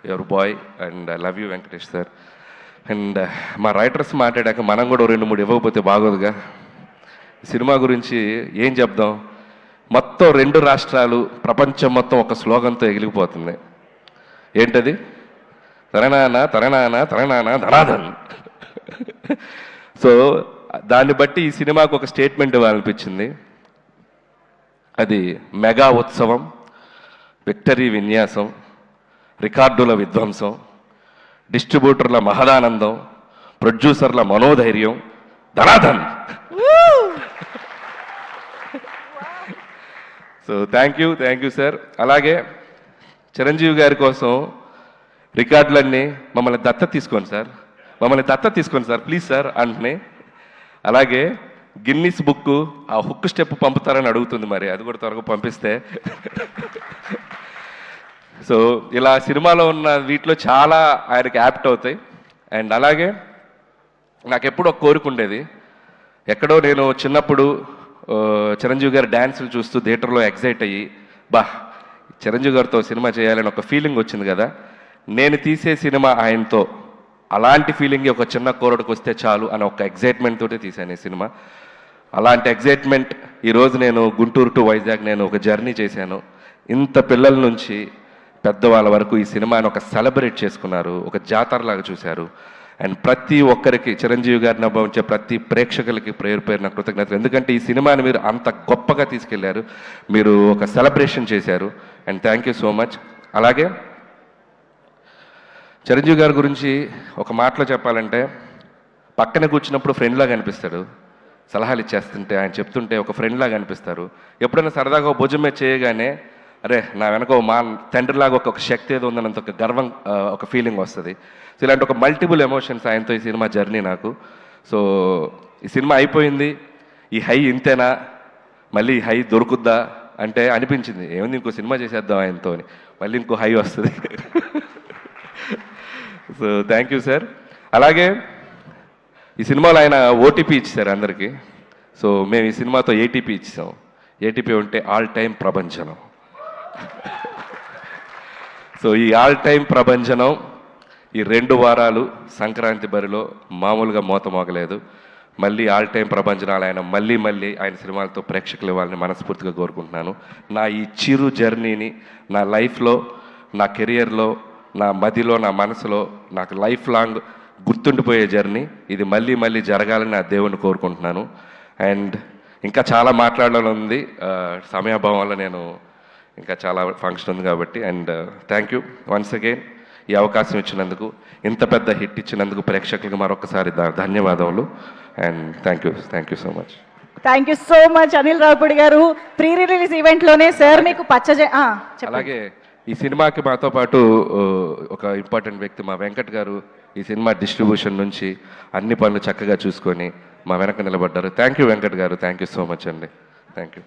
Your boy and I love you Venkatesh sir. And మా writers మాట్లాడాక మనం కూడా 2-3 ఇవ్వకపోతే బాగోదుగా. సినిమా గురించి ఏం చెప్దాం, మొత్తం 2 రాష్ట్రాలు ప్రపంచం మొత్తం ఒక స్లోగన్తో ఎగిలిపోతుంది. ఏంటది? తరణాన తరణాన తరణాన ధనాధన్. సో దాన్ని బట్టి ఈ సినిమాకు ఒక స్టేట్మెంట్ ఇవ్వాలనిపించింది. అది మెగా ఉత్సవం, విక్టరీ విన్యాసం, రికార్డుల విధ్వంసం, డిస్ట్రిబ్యూటర్ల మహదానందం, ప్రొడ్యూసర్ల మనోధైర్యం, ధనాధన్. So thank you sir. అలాగే చిరంజీవి గారి కోసం రికార్డులన్నీ మమ్మల్ని దత్త తీసుకోండి సార్ ప్లీజ్ సార్ అంటున్నాయి. అలాగే గిన్నిస్ బుక్ ఆ హుక్ స్టెప్ పంపుతారని అడుగుతుంది, మరి అది కూడా త్వరగా పంపిస్తే. సో ఇలా సినిమాలో ఉన్న వీటిలో చాలా ఆయనకి యాప్ట్ అవుతాయి. అండ్ అలాగే నాకు ఎప్పుడు ఒక కోరిక ఉండేది, ఎక్కడో నేను చిన్నప్పుడు చిరంజీవి గారి డ్యాన్సులు చూస్తూ థియేటర్లో ఎగ్జైట్ అయ్యి చిరంజీవి గారితో సినిమా చేయాలని ఒక ఫీలింగ్ వచ్చింది కదా, నేను తీసే సినిమా ఆయనతో అలాంటి ఫీలింగ్ ఒక చిన్న కోరడికి వస్తే చాలు అని ఒక ఎగ్జైట్మెంట్ తోటి తీశాను ఈ సినిమా. అలాంటి ఎగ్జైట్మెంట్ ఈరోజు నేను గుంటూరు టు వైజాగ్ నేను ఒక జర్నీ చేశాను. ఇంత పిల్లల నుంచి పెద్దవాళ్ళ వరకు ఈ సినిమాని ఒక సెలబ్రేట్ చేసుకున్నారు, ఒక జాతరలాగా చూశారు. అండ్ ప్రతి ఒక్కరికి చిరంజీవి గారిని అనుభవించే ప్రతి ప్రేక్షకులకి పేరు నా కృతజ్ఞతలు. ఎందుకంటే ఈ సినిమాని మీరు అంత గొప్పగా తీసుకెళ్లారు, మీరు ఒక సెలబ్రేషన్ చేశారు. And thank you so much. అలాగే చిరంజీవి గారి గురించి ఒక మాటలో చెప్పాలంటే, పక్కన కూర్చున్నప్పుడు ఫ్రెండ్లాగా అనిపిస్తాడు, సలహాలు ఇచ్చేస్తుంటే ఆయన చెప్తుంటే ఒక ఫ్రెండ్లాగా అనిపిస్తారు. ఎప్పుడైనా సరదాగా భుజం మీద చేయగానే అరే నా వెనక మా తండ్రిలాగా ఒక శక్తి ఏదో ఉందన్నంత ఒక గర్వం, ఒక ఫీలింగ్ వస్తుంది. సో ఇలాంటి ఒక మల్టిపుల్ ఎమోషన్స్ ఆయనతో ఈ సినిమా జర్నీ నాకు. సో ఈ సినిమా అయిపోయింది, ఈ హై ఇంతేనా, మళ్ళీ ఈ హై దొరుకుద్దా అంటే అనిపించింది, ఏముంది ఇంకో సినిమా చేసేద్దాం ఆయనతో అని, మళ్ళీ ఇంకో హై వస్తుంది. So thank you sir. అలాగే ఈ సినిమాలో ఆయన ఓటీపీ ఇచ్చారు అందరికీ. సో మేము ఈ సినిమాతో ఏటీపీ ఇచ్చాం. ఏటీపీ ఉంటే ఆల్ టైమ్ ప్రభంజనం. సో ఈ ఆల్ టైమ్ ప్రభంజనం ఈ 2 వారాలు సంక్రాంతి బరిలో మామూలుగా మోత మోగలేదు. మళ్ళీ ఆల్ టైమ్ ప్రభంజనాలు ఆయన మళ్ళీ ఆయన సినిమాలతో ప్రేక్షకులు ఇవ్వాలని మనస్ఫూర్తిగా కోరుకుంటున్నాను. నా ఈ చిరు జర్నీని నా లైఫ్లో, నా కెరియర్లో, నా మదిలో, నా మనసులో నాకు లైఫ్ లాంగ్ గుర్తుండిపోయే జర్నీ ఇది మళ్ళీ జరగాలని నా దేవుణ్ణి కోరుకుంటున్నాను. అండ్ ఇంకా చాలా మాట్లాడాలని ఉంది, సమయాభావం వల్ల నేను ఇంకా చాలా ఫంక్షన్ ఉంది కాబట్టి. And thank you once again ఈ అవకాశం ఇచ్చినందుకు, ఇంత పెద్ద హిట్ ఇచ్చినందుకు ప్రేక్షకులకు మరొకసారి ధన్యవాదములు. And thank you so much. Thank you so much Anil Ravipudi గారు. ప్రీ రిలీజ్ ఈవెంట్లోనే సార్ మీకు అలాగే ఈ సినిమాకి మాతో పాటు ఒక ఇంపార్టెంట్ వ్యక్తి మా వెంకట్ గారు ఈ సినిమా డిస్ట్రిబ్యూషన్ నుంచి అన్ని పనులు చక్కగా చూసుకొని మా వెనక నిలబడ్డారు. థ్యాంక్ యూ వెంకట్ గారు, థ్యాంక్ యూ సో మచ్ అండి. Thank you.